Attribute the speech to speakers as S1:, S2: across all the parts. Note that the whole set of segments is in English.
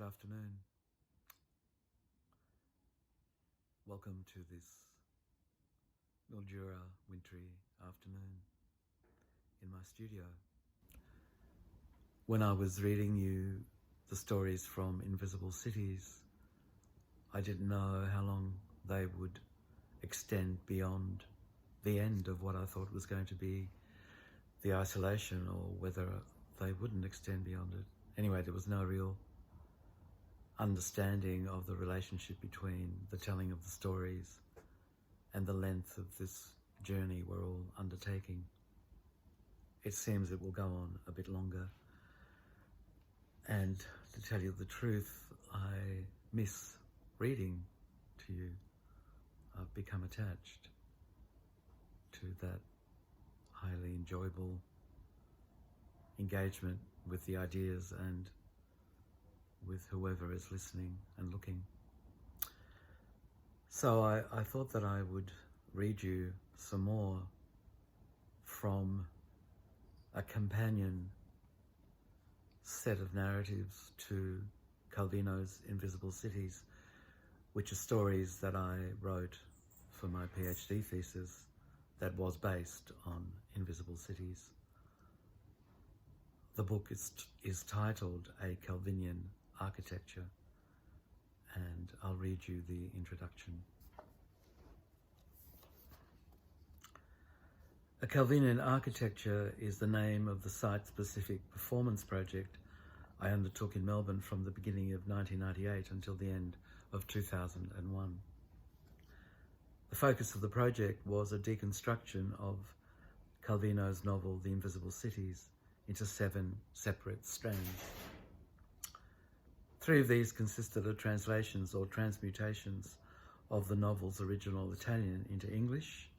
S1: afternoon. Welcome to this Mildura wintry afternoon in my studio. When I was reading you the stories from Invisible Cities, I didn't know how long they would extend beyond the end of what I thought was going to be the isolation, or whether they wouldn't extend beyond it. Anyway, there was no real understanding of the relationship between the telling of the stories and the length of this journey we're all undertaking. It seems it will go on a bit longer. And to tell you the truth, I miss reading to you. I've become attached to that highly enjoyable engagement with the ideas and with whoever is listening and looking. So I thought that I would read you some more from a companion set of narratives to Calvino's Invisible Cities, which are stories that I wrote for my PhD thesis that was based on Invisible Cities. The book is titled A Calvinian Architecture, and I'll read you the introduction. A Calvinian Architecture is the name of the site-specific performance project I undertook in Melbourne from the beginning of 1998 until the end of 2001. The focus of the project was a deconstruction of Calvino's novel The Invisible Cities into 7 separate strands. 3 of these consisted of translations or transmutations of the novel's original Italian into English,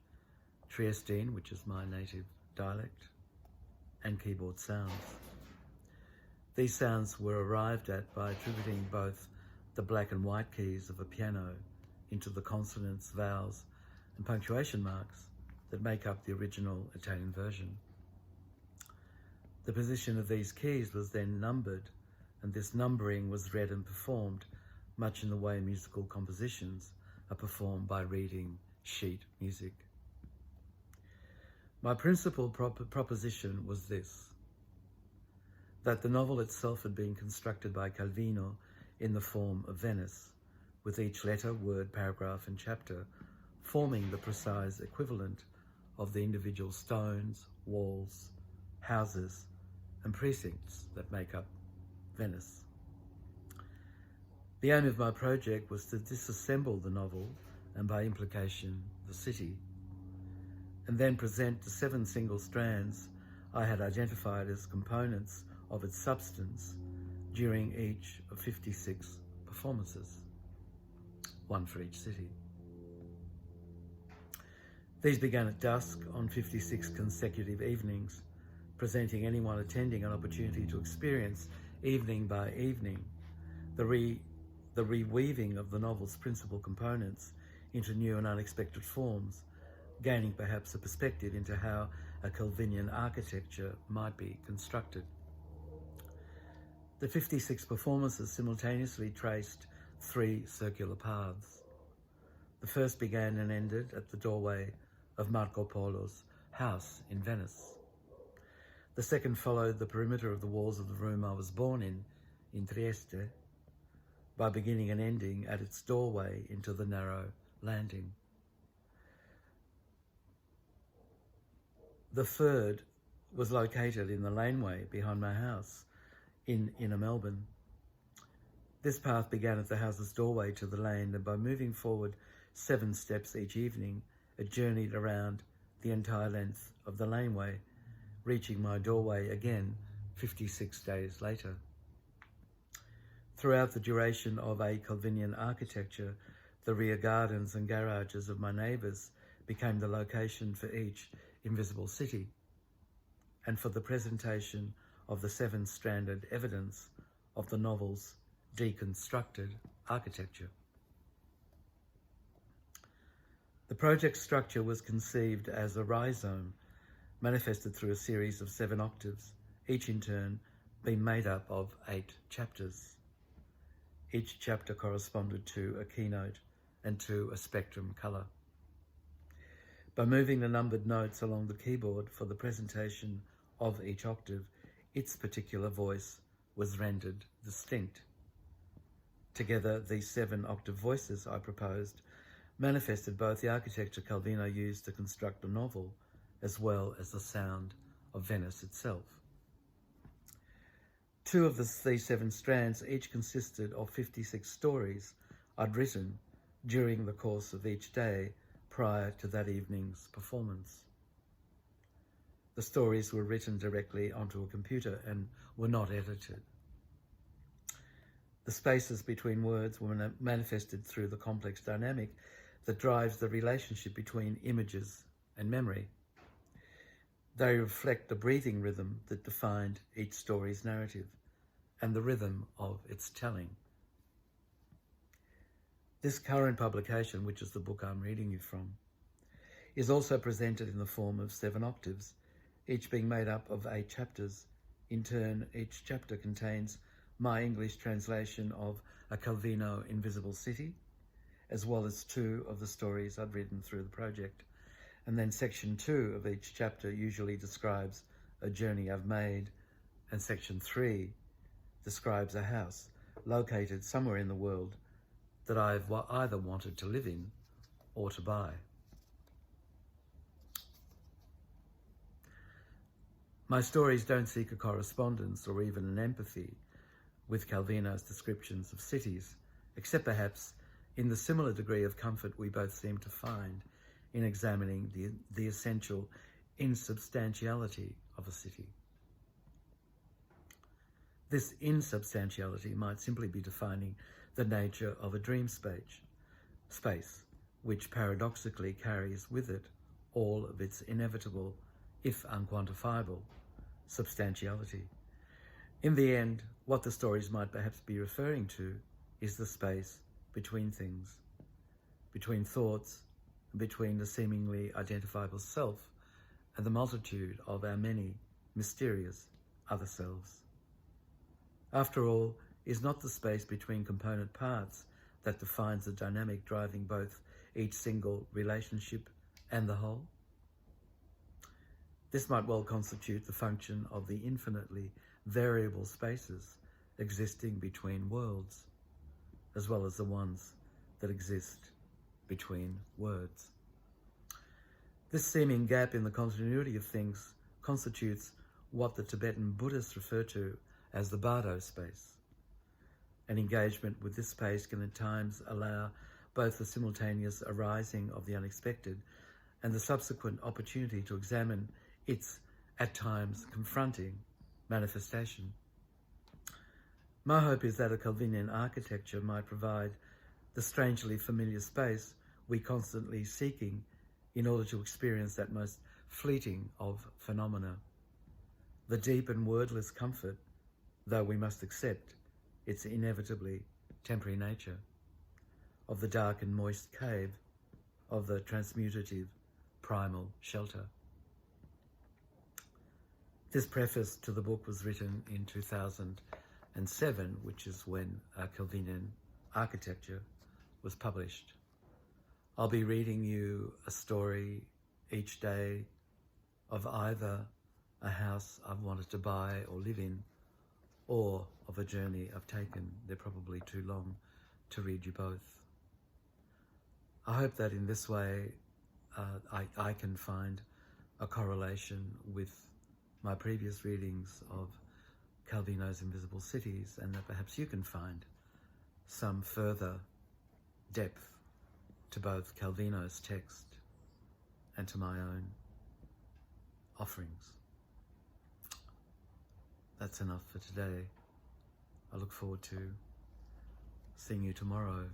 S1: Triestine, which is my native dialect, and keyboard sounds. These sounds were arrived at by attributing both the black and white keys of a piano into the consonants, vowels, and punctuation marks that make up the original Italian version. The position of these keys was then numbered, and this numbering was read and performed, much in the way musical compositions are performed by reading sheet music. My principal proposition was this: that the novel itself had been constructed by Calvino in the form of Venice, with each letter, word, paragraph, and chapter forming the precise equivalent of the individual stones, walls, houses, and precincts that make up Venice. The aim of my project was to disassemble the novel, and by implication the city, and then present the 7 single strands I had identified as components of its substance during each of 56 performances, 1 for each city. These began at dusk on 56 consecutive evenings, presenting anyone attending an opportunity to experience, evening by evening, the reweaving of the novel's principal components into new and unexpected forms, gaining perhaps a perspective into how a Calvinian architecture might be constructed. The 56 performances simultaneously traced 3 circular paths. The first began and ended at the doorway of Marco Polo's house in Venice. The second followed the perimeter of the walls of the room I was born in Trieste, by beginning and ending at its doorway into the narrow landing. The third was located in the laneway behind my house in inner Melbourne. This path began at the house's doorway to the lane, and by moving forward 7 steps each evening, it journeyed around the entire length of the laneway, reaching my doorway again 56 days later. Throughout the duration of A Calvinian Architecture, the rear gardens and garages of my neighbours became the location for each invisible city, and for the presentation of the 7-stranded evidence of the novel's deconstructed architecture. The project structure was conceived as a rhizome, manifested through a series of 7 octaves, each in turn being made up of 8 chapters. Each chapter corresponded to a keynote and to a spectrum colour. By moving the numbered notes along the keyboard for the presentation of each octave, its particular voice was rendered distinct. Together, these 7 octave voices, I proposed, manifested both the architecture Calvino used to construct the novel, as well as the sound of Venice itself. 2 of these 7 strands each consisted of 56 stories I'd written during the course of each day prior to that evening's performance. The stories were written directly onto a computer and were not edited. The spaces between words were manifested through the complex dynamic that drives the relationship between images and memory. They reflect the breathing rhythm that defined each story's narrative and the rhythm of its telling. This current publication, which is the book I'm reading you from, is also presented in the form of 7 octaves, each being made up of 8 chapters. In turn, each chapter contains my English translation of A Calvino Invisible City, as well as 2 of the stories I'd written through the project. And then section 2 of each chapter usually describes a journey I've made, and section 3 describes a house located somewhere in the world that I've either wanted to live in or to buy. My stories don't seek a correspondence or even an empathy with Calvino's descriptions of cities, except perhaps in the similar degree of comfort we both seem to find in examining the essential insubstantiality of a city. This insubstantiality might simply be defining the nature of a dream space, which paradoxically carries with it all of its inevitable, if unquantifiable, substantiality. In the end, what the stories might perhaps be referring to is the space between things, between thoughts, and between the seemingly identifiable self and the multitude of our many mysterious other selves. After all, is not the space between component parts that defines the dynamic driving both each single relationship and the whole? This might well constitute the function of the infinitely variable spaces existing between worlds, as well as the ones that exist between words. This seeming gap in the continuity of things constitutes what the Tibetan Buddhists refer to as the bardo space. An engagement with this space can at times allow both the simultaneous arising of the unexpected and the subsequent opportunity to examine its, at times, confronting manifestation. My hope is that a Calvinian architecture might provide the strangely familiar space we constantly seeking in order to experience that most fleeting of phenomena, the deep and wordless comfort, though we must accept its inevitably temporary nature, of the dark and moist cave, of the transmutative primal shelter. This preface to the book was written in 2007, which is when Calvinian Architecture was published. I'll be reading you a story each day of either a house I've wanted to buy or live in, or of a journey I've taken. They're probably too long to read you both. I hope that in this way I can find a correlation with my previous readings of Calvino's Invisible Cities, and that perhaps you can find some further depth to both Calvino's text and to my own offerings. That's enough for today. I look forward to seeing you tomorrow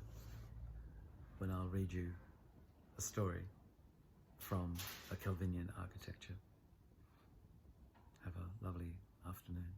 S1: when I'll read you a story from a Calvinian architecture. Have a lovely afternoon.